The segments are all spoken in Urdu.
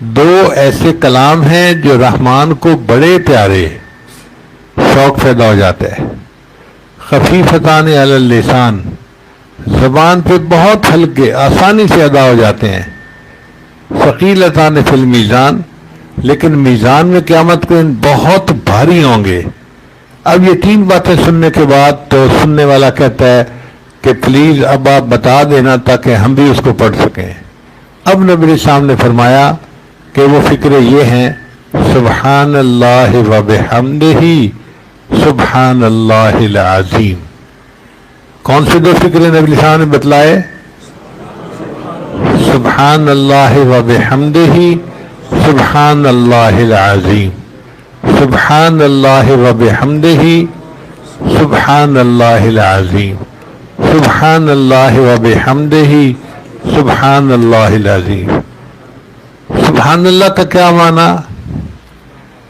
دو ایسے کلام ہیں جو رحمان کو بڑے پیارے، شوق پیدا ہو جاتا ہے. خفیفتان علی اللسان، زبان پہ بہت ہلکے، آسانی سے ادا ہو جاتے ہیں. ثقیلتان فی المیزان، لیکن میزان میں قیامت کے دن بہت بھاری ہوں گے. اب یہ تین باتیں سننے کے بعد تو سننے والا کہتا ہے کہ پلیز اب آپ بتا دینا تاکہ ہم بھی اس کو پڑھ سکیں. اب نبی السلام نے فرمایا کہ وہ فکرے یہ ہیں: سبحان اللہ و بحمدہ سبحان اللہ العظیم. کون سے دو فکرے نبی السلام نے بتلائے؟ سبحان اللہ و بحمدہ سبحان اللہ العظیم، سبحان اللہ و بحمدہ سبحان اللہ العظیم، سبحان اللہ و بحمدہ سبحان اللہ العظیم. سبحان اللہ کا کیا معنی؟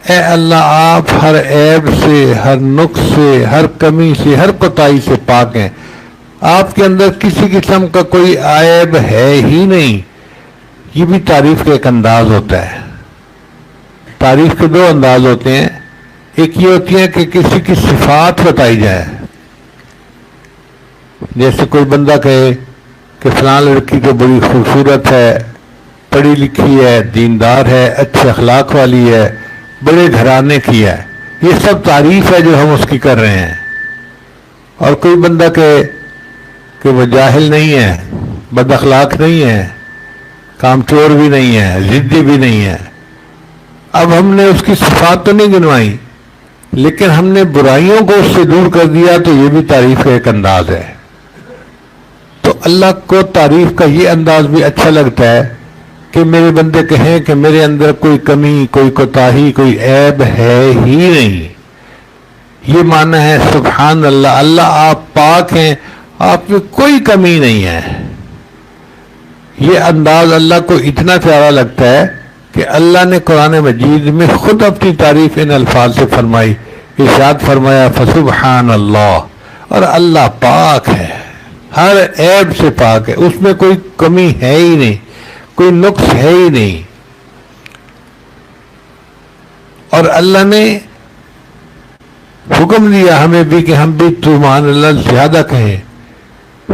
اے اللہ آپ ہر عیب سے، ہر نقص سے، ہر کمی سے، ہر کوتاہی سے پاک ہیں. آپ کے اندر کسی قسم کا کوئی عیب ہے ہی نہیں. یہ بھی تعریف کا ایک انداز ہوتا ہے. تعریف کے دو انداز ہوتے ہیں. ایک یہ ہوتی ہے کہ کسی کی صفات بتائی جائے، جیسے کوئی بندہ کہے کہ فلاں لڑکی تو بڑی خوبصورت ہے، پڑھی لکھی ہے، دیندار ہے، اچھے اخلاق والی ہے، بڑے گھرانے کی ہے. یہ سب تعریف ہے جو ہم اس کی کر رہے ہیں. اور کوئی بندہ کہے کہ وہ جاہل نہیں ہے، بد اخلاق نہیں ہے، کام چور بھی نہیں ہے، ضدی بھی نہیں ہے. اب ہم نے اس کی صفات تو نہیں گنوائی، لیکن ہم نے برائیوں کو اس سے دور کر دیا، تو یہ بھی تعریف کا ایک انداز ہے. تو اللہ کو تعریف کا یہ انداز بھی اچھا لگتا ہے کہ میرے بندے کہیں کہ میرے اندر کوئی کمی، کوئی کوتاہی، کوئی عیب ہے ہی نہیں. یہ معنی ہے سبحان اللہ، اللہ آپ پاک ہیں، آپ میں کوئی کمی نہیں ہے. یہ انداز اللہ کو اتنا پیارا لگتا ہے کہ اللہ نے قرآن مجید میں خود اپنی تعریف ان الفاظ سے فرمائی. ارشاد فرمایا فسبحان اللہ، اور اللہ پاک ہے، ہر عیب سے پاک ہے، اس میں کوئی کمی ہے ہی نہیں، کوئی نقص ہے ہی نہیں. اور اللہ نے حکم دیا ہمیں بھی کہ ہم بھی سبحان اللہ زیادہ کہیں.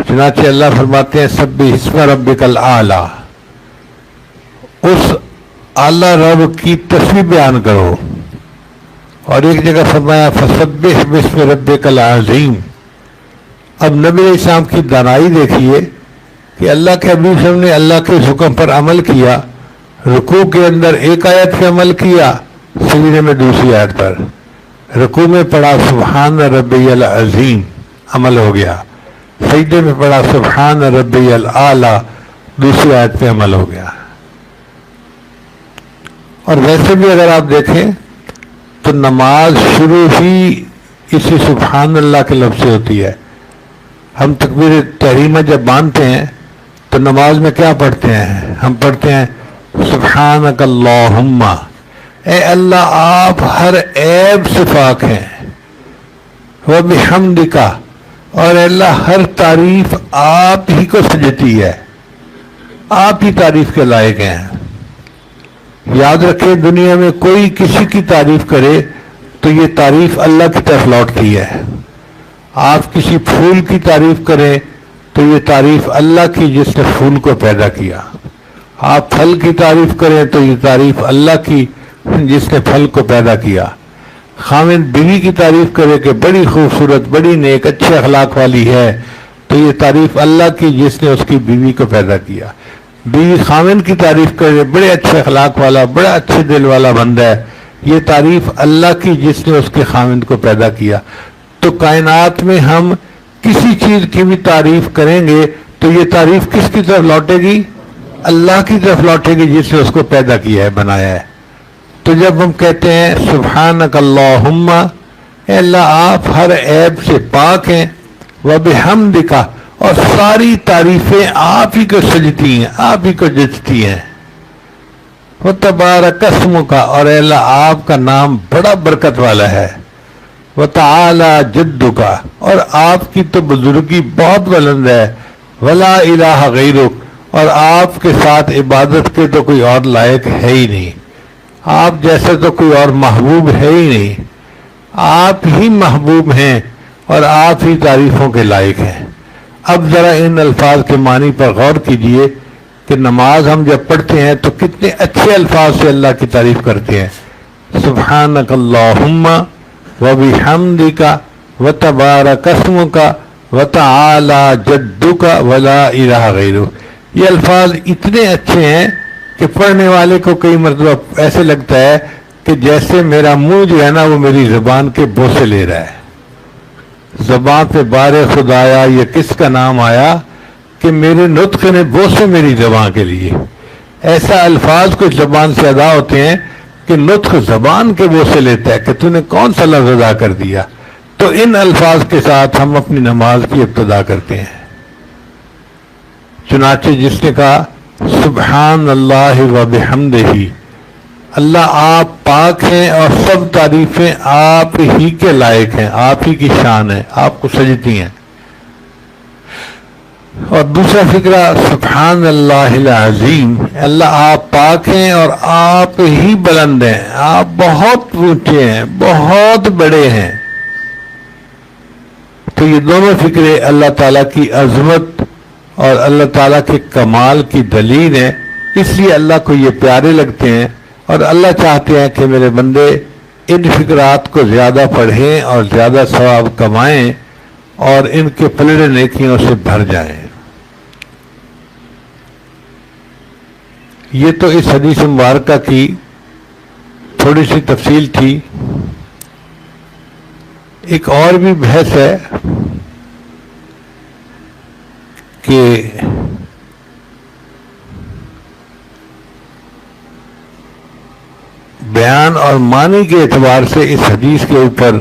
چنانچہ اللہ فرماتے ہیں سبح اسم ربک الاعلی، اس اعلیٰ رب کی تسبیح بیان کرو. اور ایک جگہ فرمایا فسبح باسم ربک العظیم. اب نبی علیہ السلام کی دانائی دیکھیے کہ اللہ کے حبیب صلی اللہ علیہ وسلم نے اللہ کے حکم پر عمل کیا. رکوع کے اندر ایک آیت پہ عمل کیا، سجدے میں دوسری آیت پر. رکوع میں پڑھا سبحان ربی العظیم، عمل ہو گیا. سجدے میں پڑھا سبحان ربی الاعلی، دوسری آیت پہ عمل ہو گیا. اور ویسے بھی اگر آپ دیکھیں تو نماز شروع ہی اسی سبحان اللہ کے لفظ سے ہوتی ہے. ہم تکبیر تحریمہ جب باندھتے ہیں تو نماز میں کیا پڑھتے ہیں؟ ہم پڑھتے ہیں سبحانک اللہم، اے اللہ آپ ہر عیب سے پاک ہیں. وبحمدک، اور اللہ ہر تعریف آپ ہی کو سجتی ہے، آپ ہی تعریف کے لائق ہیں. یاد رکھیں دنیا میں کوئی کسی کی تعریف کرے تو یہ تعریف اللہ کی طرف لوٹتی ہے. آپ کسی پھول کی تعریف کریں تو یہ تعریف اللہ کی جس نے پھول کو پیدا کیا. آپ پھل کی تعریف کریں تو یہ تعریف اللہ کی جس نے پھل کو پیدا کیا. خاوند بیوی کی تعریف کرے کہ بڑی خوبصورت، بڑی نیک، اچھے اخلاق والی ہے تو یہ تعریف اللہ کی جس نے اس کی بیوی کو پیدا کیا. بیوی خاوند کی تعریف کرے بڑے اچھے اخلاق والا، بڑا اچھے دل والا بندہ ہے، یہ تعریف اللہ کی جس نے اس کے خاوند کو پیدا کیا. تو کائنات میں ہم کسی چیز کی بھی تعریف کریں گے تو یہ تعریف کس کی طرف لوٹے گی؟ اللہ کی طرف لوٹے گی جس نے اس کو پیدا کیا ہے، بنایا ہے. تو جب ہم کہتے ہیں سبحانک اللہم، اے اللہ آپ ہر عیب سے پاک ہیں، وبحمدک، اور ساری تعریفیں آپ ہی کو سجتی ہیں، آپ ہی کو جچتی ہیں. وتبارک اسمک، اور اے اللہ آپ کا نام بڑا برکت والا ہے. وتعالی جدک، اور آپ کی تو بزرگی بہت بلند ہے. ولا الہ غیرک، اور آپ کے ساتھ عبادت کے تو کوئی اور لائق ہے ہی نہیں، آپ جیسے تو کوئی اور محبوب ہے ہی نہیں، آپ ہی محبوب ہیں اور آپ ہی تعریفوں کے لائق ہیں۔ اب ذرا ان الفاظ کے معنی پر غور کیجئے کہ نماز ہم جب پڑھتے ہیں تو کتنے اچھے الفاظ سے اللہ کی تعریف کرتے ہیں، سبحانک اللہم وبحمدک وتبارک اسمک وتعالی جدک ولا الہ غیرک۔ یہ الفاظ اتنے اچھے ہیں کہ پڑھنے والے کو کئی مرتبہ ایسے لگتا ہے کہ جیسے میرا منہ جو ہے نا وہ میری زبان کے بوسے لے رہا ہے۔ زبان پہ بار خدایا یہ کس کا نام آیا کہ میرے نطق نے بوسے میری زبان کے لیے۔ ایسا الفاظ کچھ زبان سے ادا ہوتے ہیں کہ نطق زبان کے بوسے لیتا ہے کہ تو نے کون سا لفظ ادا کر دیا۔ تو ان الفاظ کے ساتھ ہم اپنی نماز کی ابتدا کرتے ہیں۔ چنانچہ جس نے کہا سبحان اللہ و بحمدہ، اللہ آپ پاک ہیں اور سب تعریفیں آپ ہی کے لائق ہیں، آپ ہی کی شان ہے، آپ کو سجدتی ہیں۔ اور دوسرا فقرہ سبحان اللہ العظیم، اللہ آپ پاک ہیں اور آپ ہی بلند ہیں، آپ بہت اونچے ہیں، بہت بڑے ہیں۔ تو یہ دونوں فقرے اللہ تعالیٰ کی عظمت اور اللہ تعالیٰ کے کمال کی دلیل ہیں، اس لیے اللہ کو یہ پیارے لگتے ہیں، اور اللہ چاہتے ہیں کہ میرے بندے ان فقرات کو زیادہ پڑھیں اور زیادہ ثواب کمائیں اور ان کے پلڑے نیکیوں سے بھر جائیں۔ یہ تو اس حدیث مبارکہ کی تھوڑی سی تفصیل تھی۔ ایک اور بھی بحث ہے کہ بیان اور معنی کے اعتبار سے اس حدیث کے اوپر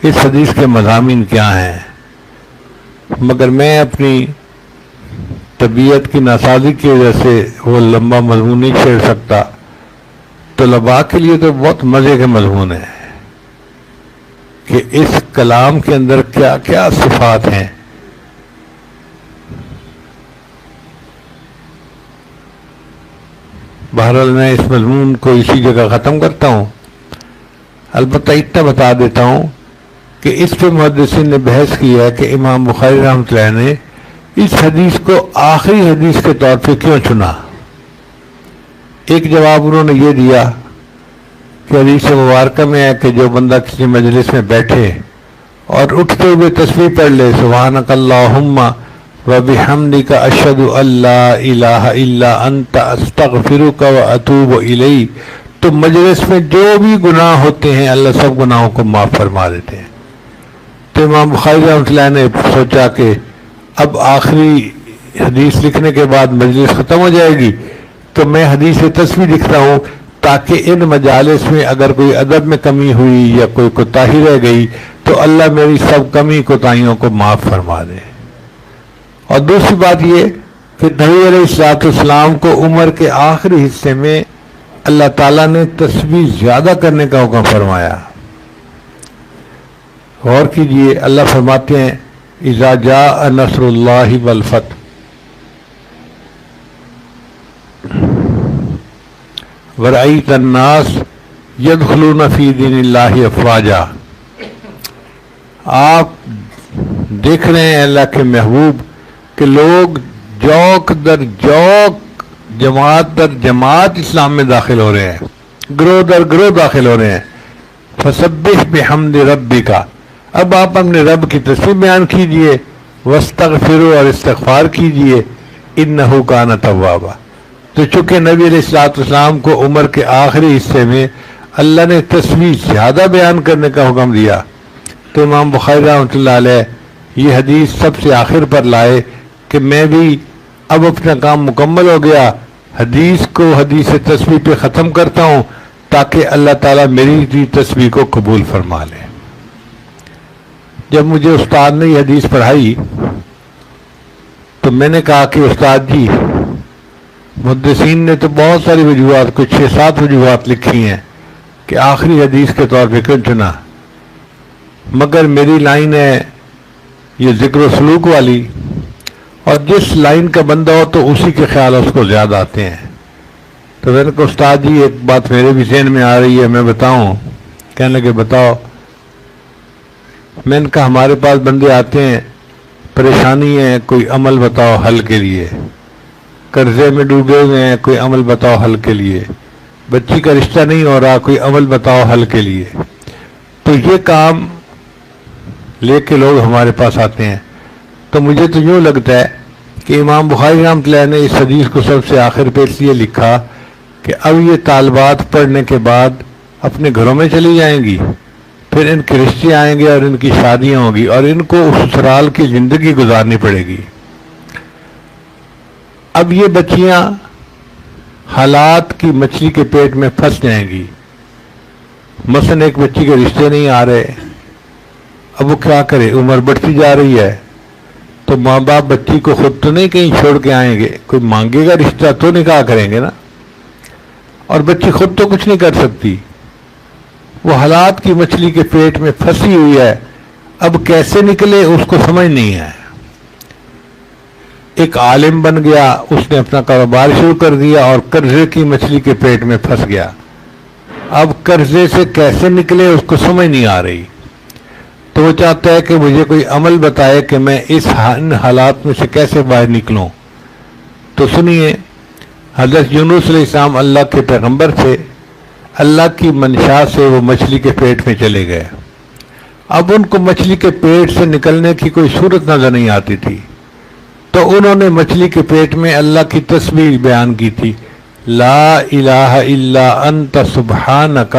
اس حدیث کے مضامین کیا ہیں، مگر میں اپنی طبیعت کی ناسازی کی وجہ سے وہ لمبا مضمون نہیں چھیڑ سکتا۔ طلباء کے لیے تو بہت مزے کے مضمون ہے کہ اس کلام کے اندر کیا کیا صفات ہیں۔ بہرحال میں اس مضمون کو اسی جگہ ختم کرتا ہوں، البتہ اتنا بتا دیتا ہوں کہ اس پہ محدثین نے بحث کی ہے کہ امام بخاری رحمۃ اللہ نے اس حدیث کو آخری حدیث کے طور پہ کیوں چنا۔ ایک جواب انہوں نے یہ دیا کہ حدیث مبارکہ میں ہے کہ جو بندہ کسی مجلس میں بیٹھے اور اٹھتے ہوئے تسبیح پڑھ لے سبحانک اللہم وبحمدک اشہد ان لا الہ الا انت استغفرک واتوب الیک، تو مجلس میں جو بھی گناہ ہوتے ہیں اللہ سب گناہوں کو معاف فرما دیتے ہیں۔ تو امام بخاری رحمۃ اللہ نے سوچا کہ اب آخری حدیث لکھنے کے بعد مجلس ختم ہو جائے گی تو میں حدیث تسبیح لکھتا ہوں تاکہ ان مجالس میں اگر کوئی ادب میں کمی ہوئی یا کوئی کوتاہی رہ گئی تو اللہ میری سب کمی کوتاہیوں کو معاف فرما دے۔ اور دوسری بات یہ کہ نبی علیہ الصلوۃ والسلام کو عمر کے آخری حصے میں اللہ تعالیٰ نے تسبیح زیادہ کرنے کا حکم فرمایا۔ غور کیجئے، اللہ فرماتے ہیں اذا جاء نصر اللہ والفتح، ورأیت الناس یدخلون فی دین اللہ افواجا، آپ دیکھ رہے ہیں اللہ کے محبوب کہ لوگ جوک در جوک، جماعت در جماعت اسلام میں داخل ہو رہے ہیں، گروہ در گروہ داخل ہو رہے ہیں۔ فسبح بحمد ربک، اب آپ اپنے رب کی تسبیح بیان کیجئے، واستغفروا، اور استغفار کیجئے، انہ کان توابا۔ تو چونکہ نبی علیہ الصلوۃ والسلام کو عمر کے آخری حصے میں اللہ نے تسبیح زیادہ بیان کرنے کا حکم دیا تو امام بخاری رحمۃ اللہ علیہ یہ حدیث سب سے آخر پر لائے کہ میں بھی اب اپنا کام مکمل ہو گیا، حدیث کو حدیث تسبیح پہ ختم کرتا ہوں تاکہ اللہ تعالیٰ میری بھی تسبیح کو قبول فرما لے۔ جب مجھے استاد نے یہ حدیث پڑھائی تو میں نے کہا کہ استاد جی محدثین نے تو بہت ساری وجوہات، کچھ 6-7 وجوہات لکھی ہیں کہ آخری حدیث کے طور پہ کیوں چنا، مگر میری لائن ہے یہ ذکر و سلوک والی، اور جس لائن کا بندہ ہو تو اسی کے خیال اس کو زیادہ آتے ہیں. تو میں نے کہا استاد جی ایک بات میرے بھی ذہن میں آ رہی ہے، میں بتاؤں؟ کہنے لگے بتاؤ. میں نے کہا ہمارے پاس بندے آتے ہیں، پریشانی ہے، کوئی عمل بتاؤ حل کے لیے، قرضے میں ڈوبے ہوئے ہیں، کوئی عمل بتاؤ حل کے لیے، بچی کا رشتہ نہیں ہو رہا، کوئی عمل بتاؤ حل کے لیے. تو یہ کام لے کے لوگ ہمارے پاس آتے ہیں. تو مجھے تو یوں لگتا ہے کہ امام بخاری رحمۃ اللہ نے اس حدیث کو سب سے آخر پہ اس لیے لکھا کہ اب یہ طالبات پڑھنے کے بعد اپنے گھروں میں چلی جائیں گی، پھر ان کے رشتے آئیں گے اور ان کی شادیاں ہوں گی اور ان کو اس سسرال کی زندگی گزارنی پڑے گی. اب یہ بچیاں حالات کی مچھلی کے پیٹ میں پھنس جائیں گی. مثلا ایک بچی کے رشتے نہیں آ رہے، اب وہ کیا کرے؟ عمر بڑھتی جا رہی ہے تو ماں باپ بچی کو خود تو نہیں کہیں چھوڑ کے آئیں گے، کوئی مانگے گا رشتہ تو نکاح کریں گے نا. اور بچی خود تو کچھ نہیں کر سکتی، وہ حالات کی مچھلی کے پیٹ میں پھنسی ہوئی ہے. اب کیسے نکلے اس کو سمجھ نہیں ہے. ایک عالم بن گیا، اس نے اپنا کاروبار شروع کر دیا اور قرضے کی مچھلی کے پیٹ میں پھنس گیا. اب قرضے سے کیسے نکلے اس کو سمجھ نہیں آ رہی. تو وہ چاہتا ہے کہ مجھے کوئی عمل بتائے کہ میں اس حالات میں سے کیسے باہر نکلوں. تو سنیے، حضرت یونس علیہ السلام اللہ کے پیغمبر تھے، اللہ کی منشا سے وہ مچھلی کے پیٹ میں چلے گئے. اب ان کو مچھلی کے پیٹ سے نکلنے کی کوئی صورت نظر نہیں آتی تھی، تو انہوں نے مچھلی کے پیٹ میں اللہ کی تسبیح بیان کی تھی، لا الہ الا انت سبحانک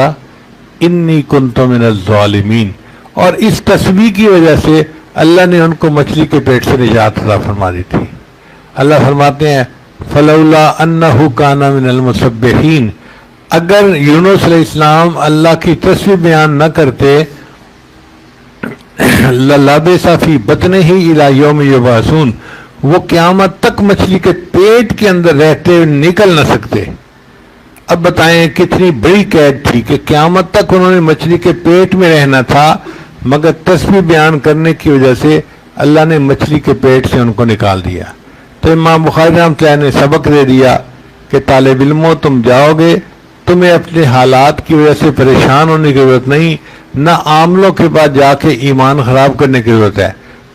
انی کنت من الظالمین. اور اس تسبیح کی وجہ سے اللہ نے ان کو مچھلی کے پیٹ سے نجات عطا فرما دی تھی. اللہ فرماتے ہیں فلولا انہ کان من المسبحین، اگر یونس علیہ السلام اللہ کی تسبیح بیان نہ کرتے للبث فی بطنہ الی یوم یبعثون، وہ قیامت تک مچھلی کے پیٹ کے اندر رہتے ہوئے نکل نہ سکتے. اب بتائیں کتنی بڑی قید تھی کہ قیامت تک انہوں نے مچھلی کے پیٹ میں رہنا تھا، مگر تسبیح بیان کرنے کی وجہ سے اللہ نے مچھلی کے پیٹ سے ان کو نکال دیا. تو امام بخاری رحمۃ اللہ نے سبق دے دیا کہ طالب علموں تم جاؤ گے، تمہیں اپنے حالات کی وجہ سے پریشان ہونے کی ضرورت نہیں، نہ عاملوں کے بعد جا کے ایمان خراب کرنے کی ضرورت ہے.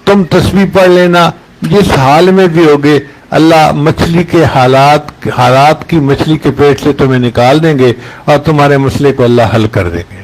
تم تسبیح پڑھ لینا، جس حال میں بھی ہوگے اللہ مچھلی کے حالات کی مچھلی کے پیٹ سے تمہیں نکال دیں گے اور تمہارے مسئلے کو اللہ حل کر دیں گے.